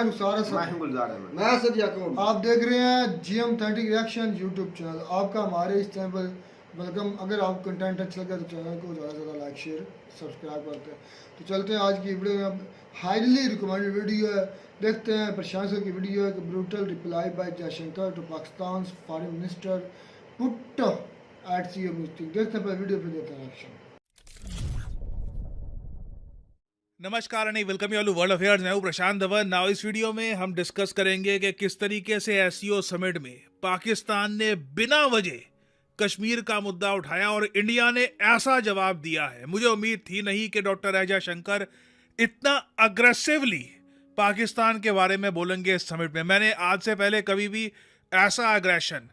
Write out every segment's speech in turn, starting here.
मैं रुखसार हसन, मैं गुलजार अहमद, मैं असद याकूब। आप देख रहे हैं GM 30 रिएक्शन यूट्यूब चैनल। आपका हमारे इस चैनल पर वेलकम। अगर आपको कंटेंट अच्छा लगे तो चैनल को ज़्यादा से ज़्यादा लाइक शेयर सब्सक्राइब करते हैं। तो चलते हैं आज की वीडियो में। हाईली रिकमेंडेड वीडियो है, देखते हैं। प्रशांत सर की वीडियो है कि brutal reply by Jaishankar to Pakistan foreign minister put at CEO meeting. देखते हैं वीडियो पे, देते हैं रिएक्शन। नमस्कार and welcome you all to world affairs. मैं हूं प्रशांत धवन। नाउ इस वीडियो में हम डिस्कस करेंगे कि किस तरीके से एससीओ समिट में पाकिस्तान ने बिना वजह कश्मीर का मुद्दा उठाया और इंडिया ने ऐसा जवाब दिया है। मुझे उम्मीद थी नहीं कि डॉक्टर एस जयशंकर इतना अग्रेसिवली पाकिस्तान के बारे में बोलेंगे इस समिट में। मैंने आज से पहले कभी भी ऐसा अग्रेशन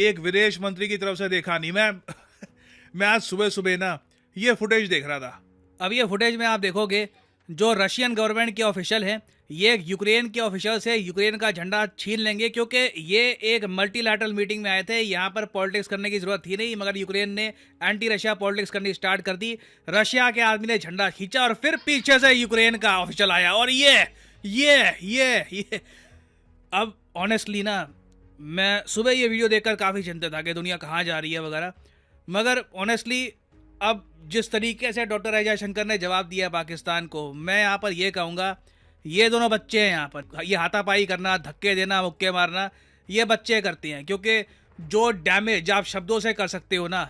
एक विदेश मंत्री की तरफ से देखा नहीं। मैं आज सुबह सुबह ना ये फुटेज देख रहा था। अब ये फुटेज में आप देखोगे जो रशियन गवर्नमेंट के ऑफिशियल हैं ये यूक्रेन के ऑफिशियल से यूक्रेन का झंडा छीन लेंगे, क्योंकि ये एक मल्टीलैटरल मीटिंग में आए थे। यहाँ पर पॉलिटिक्स करने की जरूरत थी नहीं, मगर यूक्रेन ने एंटी रशिया पॉलिटिक्स करनी स्टार्ट कर दी। रशिया के आदमी ने झंडा खींचा और फिर पीछे से यूक्रेन का ऑफिशियल आया और ये अब ऑनेस्टली ना मैं सुबह ये वीडियो देखकर काफ़ी चिंतित था कि दुनिया कहाँ जा रही है वगैरह, मगर ऑनेस्टली अब जिस तरीके से डॉक्टर एस जयशंकर ने जवाब दिया पाकिस्तान को, मैं यहाँ पर ये कहूँगा ये दोनों बच्चे हैं। यहाँ पर ये हाथापाई करना, धक्के देना, मुक्के मारना ये बच्चे करते हैं, क्योंकि जो डैमेज आप शब्दों से कर सकते हो ना,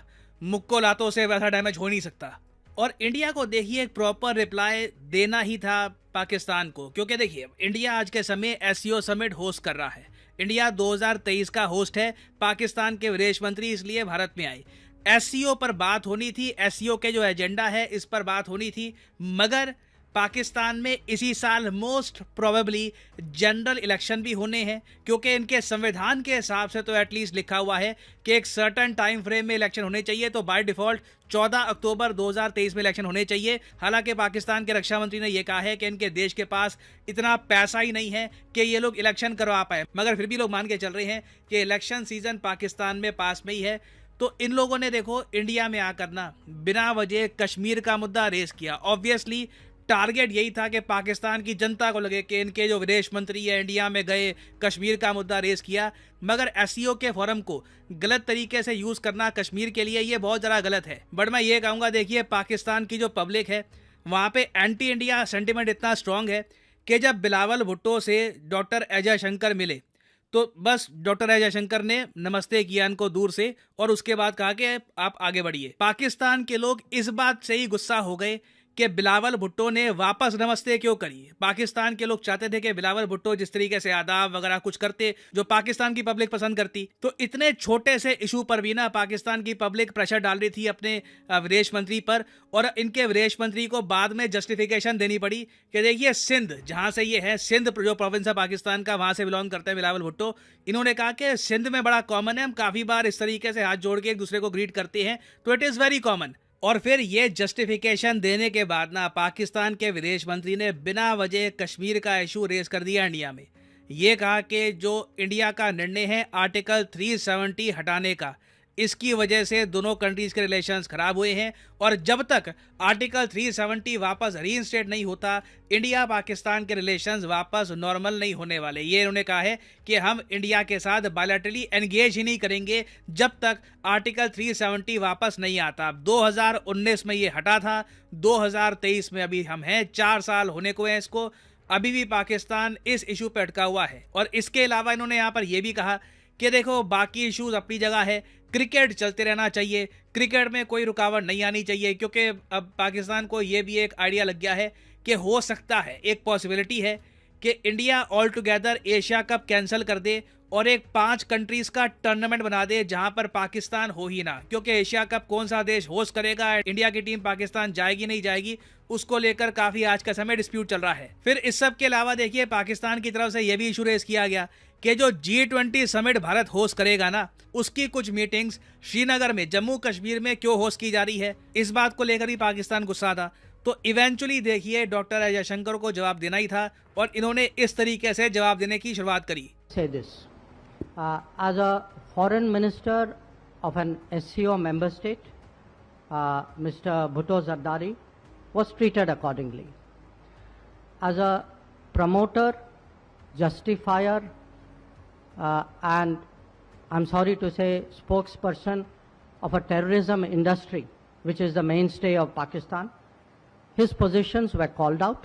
मुक्को लातों से वैसा डैमेज हो नहीं सकता। और इंडिया को देखिए एक प्रॉपर रिप्लाई देना ही था पाकिस्तान को, क्योंकि देखिए इंडिया आज के समय एससीओ समिट होस्ट कर रहा है। इंडिया 2023 का होस्ट है, पाकिस्तान के विदेश मंत्री इसलिए भारत में आए। एससीओ पर बात होनी थी, एससीओ के जो एजेंडा है इस पर बात होनी थी, मगर पाकिस्तान में इसी साल मोस्ट प्रोबेबली जनरल इलेक्शन भी होने हैं, क्योंकि इनके संविधान के हिसाब से तो एटलीस्ट लिखा हुआ है कि एक सर्टन टाइम फ्रेम में इलेक्शन होने चाहिए। तो बाय डिफॉल्ट 14 अक्टूबर 2023 में इलेक्शन होने चाहिए। हालांकि पाकिस्तान के रक्षा मंत्री ने यह कहा है कि इनके देश के पास इतना पैसा ही नहीं है कि ये लोग इलेक्शन करवा पाए, मगर फिर भी लोग मान के चल रहे हैं कि इलेक्शन सीजन पाकिस्तान में पास में ही है। तो इन लोगों ने देखो इंडिया में आकर ना बिना वजह कश्मीर का मुद्दा रेस किया। ऑब्वियसली टारगेट यही था कि पाकिस्तान की जनता को लगे कि इनके जो विदेश मंत्री है इंडिया में गए, कश्मीर का मुद्दा रेस किया, मगर एससीओ के फोरम को गलत तरीके से यूज़ करना कश्मीर के लिए ये बहुत ज़्यादा गलत है। बट मैं ये कहूँगा, देखिए पाकिस्तान की जो पब्लिक है वहाँ पे एंटी इंडिया सेंटिमेंट इतना स्ट्रांग है कि जब बिलावल भुट्टो से डॉक्टर एस जयशंकर मिले तो बस डॉक्टर एस जयशंकर ने नमस्ते किया इनको दूर से और उसके बाद कहा कि आप आगे बढ़िए। पाकिस्तान के लोग इस बात से ही गुस्सा हो गए कि बिलावल भुट्टो ने वापस नमस्ते क्यों करी। पाकिस्तान के लोग चाहते थे कि बिलावल भुट्टो जिस तरीके से आदाब वगैरह कुछ करते जो पाकिस्तान की पब्लिक पसंद करती, तो इतने छोटे से इशू पर भी ना पाकिस्तान की पब्लिक प्रेशर डाल रही थी अपने विदेश मंत्री पर, और इनके विदेश मंत्री को बाद में जस्टिफिकेशन देनी पड़ी कि देखिए सिंध जहाँ से ये है, सिंध जो प्रोविंस है पाकिस्तान का, वहाँ से बिलोंग करते हैं बिलावल भुट्टो। इन्होंने कहा कि सिंध में बड़ा कॉमन है, हम काफ़ी बार इस तरीके से हाथ जोड़ के एक दूसरे को ग्रीट करते हैं, तो इट इज़ वेरी कॉमन। और फिर ये जस्टिफिकेशन देने के बाद ना पाकिस्तान के विदेश मंत्री ने बिना वजह कश्मीर का इशू रेस कर दिया इंडिया में। ये कहा कि जो इंडिया का निर्णय है आर्टिकल 370 हटाने का, इसकी वजह से दोनों कंट्रीज़ के रिलेशंस खराब हुए हैं, और जब तक आर्टिकल 370 वापस रीइंस्टेट नहीं होता इंडिया पाकिस्तान के रिलेशंस वापस नॉर्मल नहीं होने वाले। ये इन्होंने कहा है कि हम इंडिया के साथ बायलैटरली एंगेज ही नहीं करेंगे जब तक आर्टिकल 370 वापस नहीं आता। 2019 में ये हटा था, 2023 में अभी हम हैं, 4 साल होने को हैं इसको, अभी भी पाकिस्तान इस इशू पर अटका हुआ है। और इसके अलावा इन्होंने यहाँ पर यह भी कहा कि देखो बाकी इश्यूज अपनी जगह है, क्रिकेट चलते रहना चाहिए, क्रिकेट में कोई रुकावट नहीं आनी चाहिए, क्योंकि अब पाकिस्तान को ये भी एक आइडिया लग गया है कि हो सकता है, एक पॉसिबिलिटी है कि India all together Asia cup cancel कर दे और एक 5 कंट्रीज का टूर्नामेंट बना दे जहां पर पाकिस्तान हो ही ना, क्योंकि एशिया कप कौन सा देश होस्ट करेगा, इंडिया की टीम पाकिस्तान जाएगी नहीं जाएगी, उसको लेकर काफी आज का समय डिस्प्यूट चल रहा है। फिर इस सब के अलावा देखिए पाकिस्तान की तरफ से यह भी इशू रेस किया गया कि जो G20 समिट भारत होस्ट करेगा ना, उसकी कुछ मीटिंग्स श्रीनगर में, जम्मू कश्मीर में क्यों होस्ट की जा रही है, इस बात को लेकर ही पाकिस्तान गुस्सा था। तो इवेंचुअली देखिए डॉक्टर एस जयशंकर को जवाब देना ही था और इन्होंने इस तरीके से जवाब देने की शुरुआत करी। Say this, as a foreign minister of an SCO member state, Mr. Bhutto Zardari was treated accordingly. As a promoter justifier, and I'm sorry to say, spokesperson of a terrorism industry, which is the mainstay of Pakistan. His positions were called out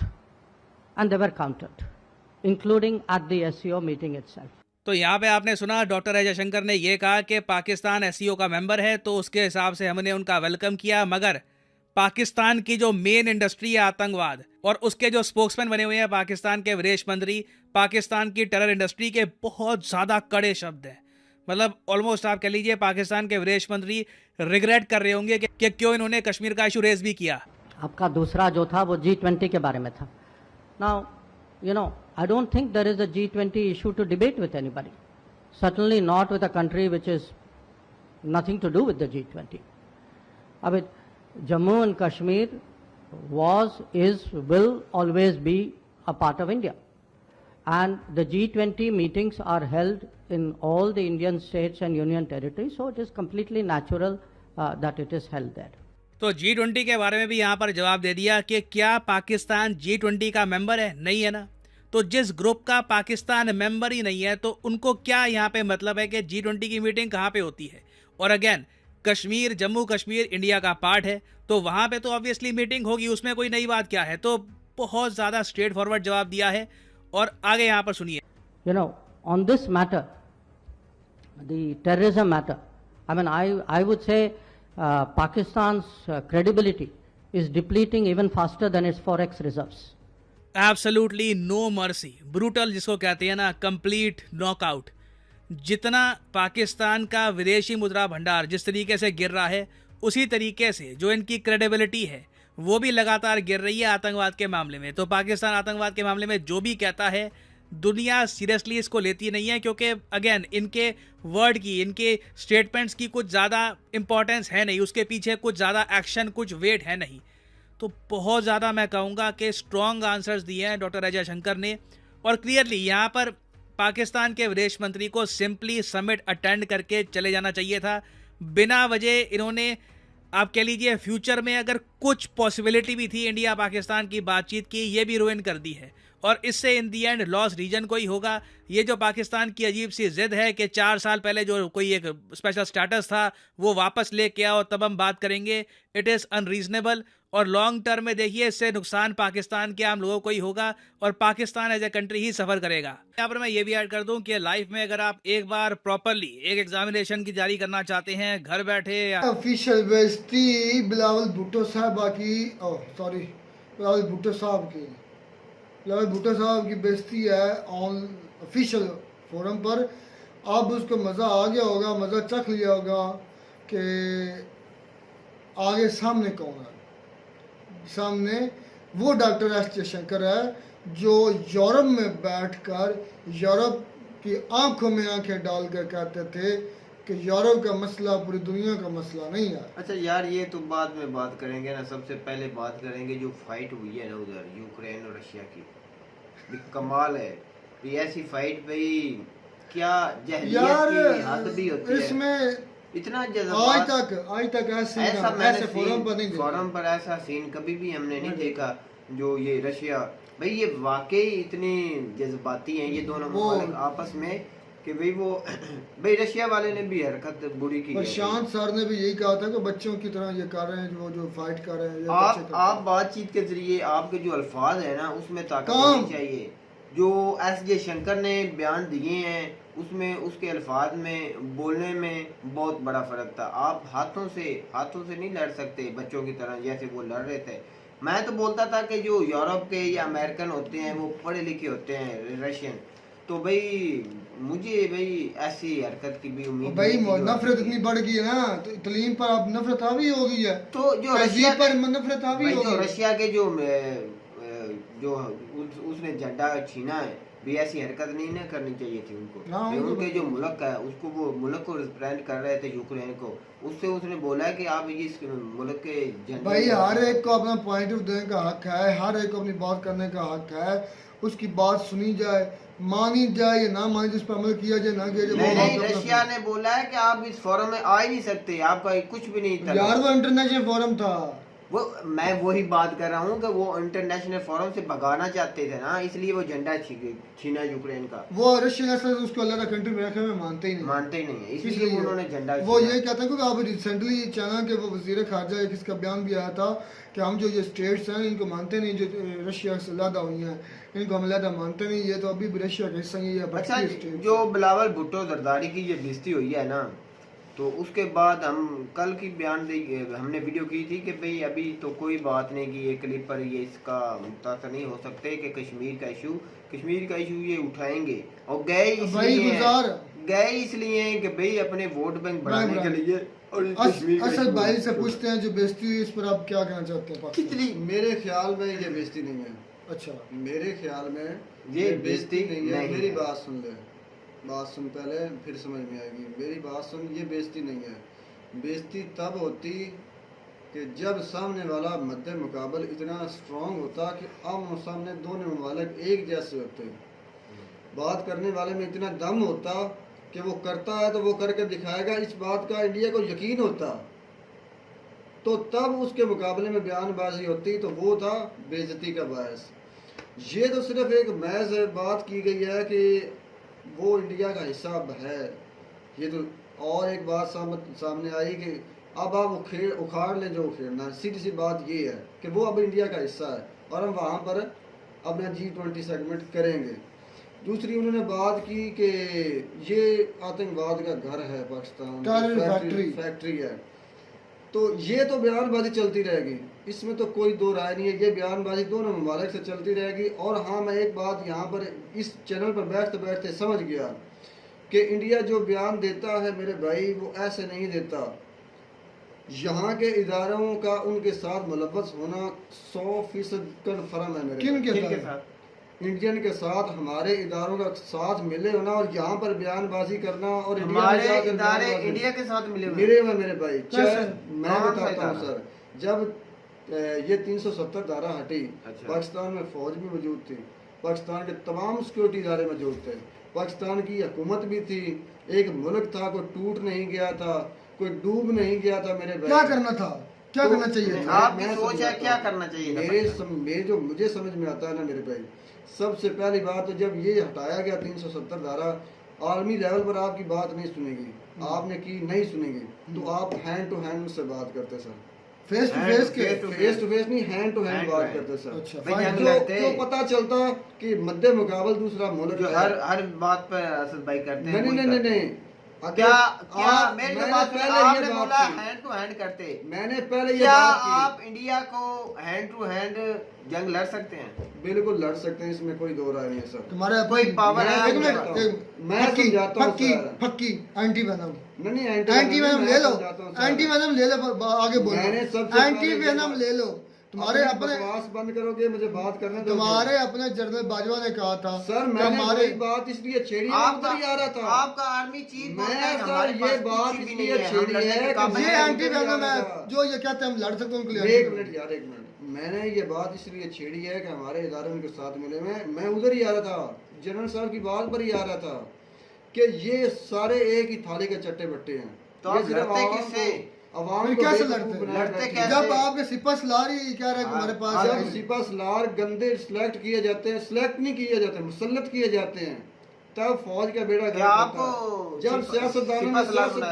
and they were countered, including at the SCO meeting itself. तो यहाँ पे आपने सुना doctor S Jaishankar ने ये कहा कि Pakistan SCO का मेंबर है तो उसके हिसाब से हमने उनका वेलकम किया, मगर पाकिस्तान की जो मेन इंडस्ट्री है आतंकवाद और उसके जो स्पोक्समैन बने हुए हैं पाकिस्तान के विदेश मंत्री, पाकिस्तान की टेरर इंडस्ट्री के बहुत ज़्यादा कड़े शब्द हैं। मतलब ऑलमोस्ट आप कह लीजिए पाकिस्तान के विदेश मंत्री रिग्रेट कर रहे होंगे कि क्यों इन्होंने कश्मीर का इशू रेज भी किया। आपका दूसरा जो था वो G20 के बारे में था। Now, you know, I don't think there is a G20 issue to debate with anybody. Certainly not with a country which is nothing to do with the G20. I mean, Jammu and Kashmir was, is, will always be a part of India. And the G20 meetings are held in all the Indian states and union territories, so it is completely natural that it is held there. तो G20 के बारे में भी यहाँ पर जवाब दे दिया कि क्या पाकिस्तान G20 का मेंबर है? नहीं है ना। तो जिस ग्रुप का पाकिस्तान मेंबर ही नहीं है तो उनको क्या यहाँ पे मतलब है कि G20 की मीटिंग कहाँ पे होती है? और अगेन कश्मीर, जम्मू कश्मीर इंडिया का पार्ट है तो वहाँ पे तो ऑब्वियसली मीटिंग होगी, उसमें कोई नई बात क्या है। तो बहुत ज़्यादा स्ट्रेट फॉरवर्ड जवाब दिया है और आगे यहाँ पर सुनिए। You know, on this matter, the terrorism matter, I mean, I would say Pakistan's credibility is depleting even faster than its forex reserves. Absolutely no mercy, brutal जिसको कहते हैं ना, कंप्लीट नॉकआउट। जितना पाकिस्तान का विदेशी मुद्रा भंडार जिस तरीके से गिर रहा है उसी तरीके से जो इनकी क्रेडिबिलिटी है वो भी लगातार गिर रही है आतंकवाद के मामले में। तो पाकिस्तान आतंकवाद के मामले में जो भी कहता है दुनिया सीरियसली इसको लेती नहीं है, क्योंकि अगेन इनके वर्ड की, इनके स्टेटमेंट्स की कुछ ज़्यादा इंपॉर्टेंस है नहीं, उसके पीछे कुछ ज़्यादा एक्शन, कुछ वेट है नहीं। तो बहुत ज़्यादा मैं कहूँगा कि स्ट्रॉन्ग आंसर्स दिए हैं डॉक्टर अजय शंकर ने। और क्लियरली यहाँ पर पाकिस्तान के विदेश मंत्री को सिंपली समिट अटेंड करके चले जाना चाहिए था। बिना वजह इन्होंने, आप कह लीजिए फ्यूचर में अगर कुछ पॉसिबिलिटी भी थी इंडिया पाकिस्तान की बातचीत की, ये भी रुइन कर दी है। और इससे इन दी एंड लॉस रीजन को ही होगा। ये जो पाकिस्तान की अजीब सी जिद है कि 4 साल पहले जो कोई एक स्पेशल स्टेटस था वो वापस लेके आओ तब हम बात करेंगे, इट इज़ अनरीजनेबल। और लॉन्ग टर्म में देखिए इससे नुकसान पाकिस्तान के आम लोगों को ही होगा और पाकिस्तान एज ए कंट्री ही सफ़र करेगा। यहाँ पर मैं ये भी ऐड कर दूं कि लाइफ में अगर आप एक बार प्रॉपरली एक एग्जामिनेशन की जारी करना चाहते हैं घर बैठे या ऑफिशियल बेइज्जती बिलावल भुट्टो साहबा की, सॉरी बिलावल भुट्टो साहब की, बिलावल भुट्टो साहब की बेइज्जती है ऑन ऑफिशियल फोरम पर। अब उसको मज़ा आ गया होगा, मज़ा चख लिया होगा कि आगे सामने कौन है। सामने वो डॉक्टर एस जयशंकर है जो यूरोप में बैठकर यूरोप की आंखों में आंखें डालकर कहते थे कि यूरोप का मसला पूरी दुनिया का मसला नहीं है। अच्छा यार, ये तो बाद में बात करेंगे ना, सबसे पहले बात करेंगे जो फाइट हुई है ना उधर यूक्रेन और रशिया की। भी कमाल है भी ऐसी फाइट भाई, क्या जहलियत की हद भी होती है इसमें। इतना आज जज्बात तक ऐसे फोरम पर ऐसा सीन कभी भी हमने नहीं देखा। जो ये रशिया भाई, ये वाकई इतने जज्बाती हैं ये दोनों मुल्क आपस में कि भाई वो भाई रशिया वाले ने भी हरकत बुरी की। प्रशांत सर ने भी यही कहा था कि बच्चों की तरह ये कर रहे हैं, जो फाइट कर रहे हैं। आप बातचीत के जरिए आपके जो अल्फाज है ना उसमें ताकत होनी चाहिए। जो एस जयशंकर ने बयान दिए हैं उसमें, उसके अल्फाज में, बोलने में बहुत बड़ा फर्क था। आप हाथों से नहीं लड़ सकते बच्चों की तरह जैसे वो लड़ रहे थे। मैं तो बोलता था कि जो यूरोप के या अमेरिकन होते हैं वो पढ़े लिखे होते हैं, रशियन, तो भाई मुझे भाई ऐसी हरकत की भी उम्मीद भाई नफरत इतनी बढ़ गई है ना, तो तलीम पर अब नफरत हावी हो गई है। तो जो रशिया पर नफरत हावी हो गई, रशिया के जो उसने झंडा छीना है भी, ऐसी हरकत नहीं ना करनी चाहिए थी उनको। उनके जो मुल्क है उसको, वो मुल्क को रिप्रेजेंट कर रहे थे यूक्रेन को, उससे उसने बोला है कि आप इस मुल्क के झंडे। भाई हर एक को अपना पॉइंट ऑफ देने का हक है, हर एक को अपनी बात करने का हक है, उसकी बात सुनी जाए, मानी जाए या ना मानी, जिस पर अमल किया जाए ना किया जाए। नहीं, रशिया ने बोला है कि आप इस फोरम में आ ही नहीं सकते, आपका कुछ भी नहीं था यार। वो इंटरनेशनल फोरम था, वो मैं वही बात कर रहा हूँ कि वो इंटरनेशनल फोरम से भगाना चाहते थे ना, इसलिए वो झंडा छीना यूक्रेन का। वो रशियन असल उसको अल्लाह का कंट्री में रखे हुए मानते ही नहीं, मानते ही नहीं है, इसलिए उन्होंने झंडा वो छीना। ये कहते हैं क्योंकि अब रिसेंटली चाइना के वो वजीर खारजा किसका बयान भी आया था कि हम जो ये स्टेट्स हैं इनको मानते नहीं, जो रशिया से अलहदा हुई हैं इनको हम अलहदा मानते नहीं, ये तो अभी भी रशिया का हिस्सा ही है। अच्छा, जो बिलावल भुट्टो जरदारी की ये बेइज्जती हुई है ना, तो उसके बाद हम कल की हमने वीडियो की थी कि भाई अभी तो कोई बात नहीं कि ये क्लिप पर ये इसका मुतासर नहीं हो सकते कि कश्मीर का इशू ये उठाएंगे, और गए इसलिए कि भाई अपने वोट बैंक बढ़ाने के लिए। और असल भाई से पूछते हैं जो बेइज्जती हुई इस पर आप क्या कहना चाहते हैं? कितनी मेरे ख्याल में ये बेइज्जती नहीं है। अच्छा, मेरे ख्याल में ये बेइज्जती नहीं है। मेरी है। बात सुन ले, बात सुन पहले, फिर समझ में आएगी। मेरी बात सुन, ये बेइज्जती नहीं है। बेइज्जती तब होती कि जब सामने वाला मद्दे मुकाबल इतना स्ट्रॉन्ग होता कि आमने सामने दोनों ममालिक एक जैसे होते, बात करने वाले में इतना दम होता कि वो करता है तो वो करके दिखाएगा, इस बात का इंडिया को यकीन होता, तो तब उसके मुकाबले में बयानबाजी होती, तो वो था बेइज्जती का बायस। ये तो सिर्फ एक महज बात की गई है कि वो इंडिया का हिस्सा अब है, ये तो। और एक बात सामने आई कि अब आप उखाड़ लें जो उखेड़ना, सीधी सी बात ये है कि वो अब इंडिया का हिस्सा है और हम वहाँ पर अपना G20 सेगमेंट करेंगे। दूसरी उन्होंने बात की कि ये आतंकवाद का घर है पाकिस्तान, फैक्ट्री है, तो ये तो बयानबाजी चलती रहेगी, इसमें तो कोई दो राय नहीं है। ये बयानबाजी दोनों ममालिक से चलती रहेगी। और हाँ, मैं एक बात यहाँ पर इस चैनल पर बैठते बैठते समझ गया कि इंडिया जो बयान देता है मेरे भाई, वो ऐसे नहीं देता। यहाँ के इदारों का उनके साथ मुलव्वस होना 100% कन्फर्म है मेरे। किन के साथ? इंडियन के साथ हमारे इदारों का साथ मिले होना और यहाँ पर बयानबाजी करना, और हमारे इदारे इंडिया के साथ मिले हुए मेरे भाई। मैं बताता हूँ सर, जब ये 370 धारा हटी, पाकिस्तान में फौज भी मौजूद थी, पाकिस्तान के तमाम सिक्योरिटी इदारे मौजूद थे, पाकिस्तान की हुकूमत भी थी, एक मुल्क था, कोई टूट नहीं गया था, कोई डूब नहीं गया था मेरे भाई। क्या करना था, क्या करना चाहिए था? आपकी सोच है क्या करना चाहिए था? मेरे जो मुझे समझ में आता है ना मेरे भाई, सबसे पहली बात तो जब ये हटाया गया 370 धारा, आर्मी लेवल पर आपकी बात नहीं सुनेगी, आपने की नहीं सुनेगी, तो आप हैंड टू हैंड से बात करते सर, फेस टू फेस नहीं, हैंड टू हैंड बात करते सर। अच्छा, तो पता चलता कि मद्दे मुकाबल दूसरा मुल्क जो हर बात पर असद भाई करते हैं। नहीं क्या मेरी तो बात सुनिए, आपने बोला हैंड टू हैंड करते, मैंने पहले ये क्या बात की। आप इंडिया को हैंड टू हैंड जंग लड़ सकते हैं? बिल्कुल लड़ सकते हैं, इसमें कोई दो राय नहीं है सर। तुम्हारे कोई पावर है? मैं समझाता हूँ पक्की एंटी वेनम, नहीं एंटी वेनम ले लो, एंटी वेनम ले लो, आगे बोलो, एंटी वेनम ले लो। तुम्हारे अपने बकवास बंद करोगे, मुझे बात करने दो। तुम्हारे अपने जनरल बाजवा ने कहा था सर, मैंने हमारी बात इसलिए छेड़ी, आपका आ रहा था, आपका आर्मी चीफ मैं सर ये बात इसलिए छेड़ी है कि ये एंटी वेनम है जो ये कहते हैं हम लड़ सकते हैं उनके लिए। एक मिनट यार, एक मिनट, मैंने ये बात इसलिए छेड़ी है कि हमारे इदारे उनके साथ मिले हुए, मैं उधर ही आ रहा था, जनरल साहब की बात पर ही आ रहा था कि ये सारे एक ही थाली के चट्टे बट्टे हैं। तो आप लड़ते किससे? अवाम कैसे लड़ते कैसे? जब आपके सिपह सलार ही कह रहे हैं हमारे पास, जब सिपह सलार गंदे सिलेक्ट किए जाते हैं, सिलेक्ट नहीं किए जाते, मुसल्लत किए जाते हैं, तब फौज का बेड़ा गर्क आपको जब सियासतदानों ने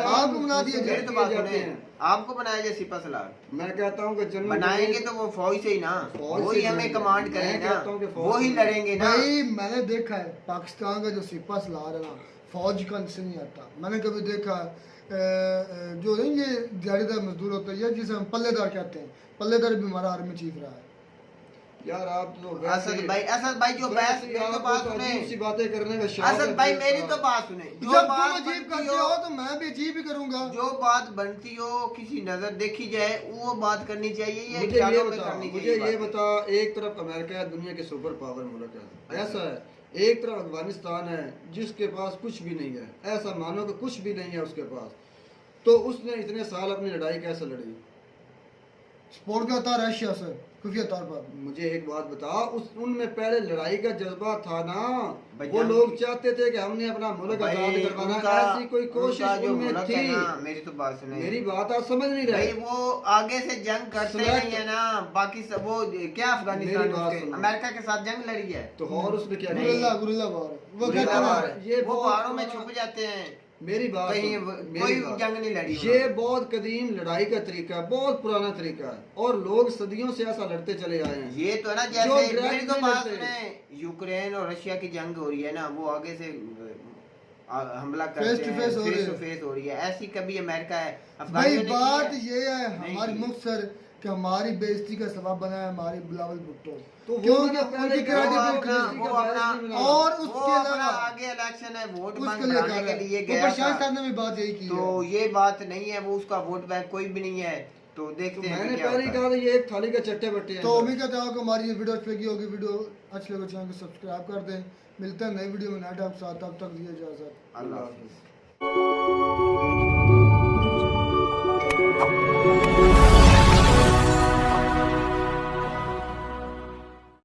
आपको बना दिया जाते हैं, आपको बनाया जाए सिपह सलार। मैं कहता हूँ कि जनरल बनाएंगे तो वो फौज से ही ना, वही हमें कमांड करेंगे ना, वो ही लड़ेंगे ना। भाई मैंने देखा है पाकिस्तान का जो सिपह सलार है ना, फौज का से नहीं आता। मैंने कभी देखा जो नहीं ये दिहाड़ीदार मजदूर होता है, जिसे हम पल्लेदार कहते हैं, पल्लेदार भी हमारा आर्मी चीफ रहा है। यार आप तो असद भाई जो बात सुने, सी बातें करने का शौक असद भाई मेरी तो बात सुने। जब तुम अजीब करते हो तो मैं भी अजीब ही करूंगा। जो बात बनती हो, किसी नजर देखी जाए, वो बात करनी चाहिए। मुझे ये बता, एक तरफ अमेरिका है, दुनिया के सुपर पावर मुल्क है, ऐसा है, एक तरफ अफगानिस्तान है जिसके पास कुछ भी नहीं है, ऐसा मानो कि कुछ भी नहीं है उसके पास, तो उसने इतने साल अपनी लड़ाई कैसे लड़ी? सपोर्ट करता रशिया से खुफिया तौर पर। मुझे एक बात बता, उस उनमें पहले लड़ाई का जज्बा था ना, भाई वो जान- लोग चाहते थे कि हमने अपना मुल्क भाई आजाद करवाना, उनका- ऐसी कोई कोशिश उनका जो उनमें मुल्क थी। है ना, मेरी तो बात सुने, मेरी बात आप समझ नहीं भाई रहे। वो आगे से जंग करते Select- नहीं है ना, बाकी सब वो क्या अफगानिस्तान मेरी बात उसके सुनो। अमेरिका के साथ जंग लड़ी है, तो और उसने क्या नहीं। किया? गुरिल्ला वार वो गुरिल्ला कहते वार हैं है। ये वो बहुत पहाड़ों में पुराना- छुप जाते हैं, मेरी बात कहीं सुन, कोई मेरी बात। जंग नहीं लड़ी ये बहुत कदीम लड़ाई का तरीका है, बहुत पुराना तरीका है, और लोग सदियों से ऐसा लड़ते चले आए हैं। ये तो है ना, जो जैसे direct मेरी तो नहीं बात लड़ते। सुने, यूक्रेन और रशिया की जंग हो रही है ना, वो आगे से हमला Face करते to हैं, face हो रही फेस है। टू फेस हो रही है। ऐसी कभी अमेरिका है भाई अफगानियों ने बात की है? ये है नहीं हमारी की। मुख्तसर कि हमारी बेइज्जती का सबब बना है हमारी बिलावल भुट्टो, तो वो क्योंकि मैंने पहले उनकी कहा, वो क्रेडिट अपना- किसी वो का बहस अपना- नहीं बना। और वो उसके अपना अलावा आगे इलेक्शन है, वोट बैंक उसके लिए बढ़ाने कर के रहा लिए है। गया प्रशांत था। साहब ने भी बात यही की तो है। ये बात नहीं है, वो उसका वोट बैंक कोई भी नहीं है, तो तो देखते हैं मैंने कि क्या पहले ही होता है। कहा था, ये एक थाली का चट्टे बट्टे हैं। तो उम्मीद करता हूँ कि हमारी ये वीडियो अच्छी लगी होगी। वीडियो अच्छी लगे चैनल को सब्सक्राइब कर दें। मिलते हैं नई वीडियो में नए टॉप साथ, तब तक दिए इजाजत। अल्लाह अल्लाह हाफिज़। हाफिज़।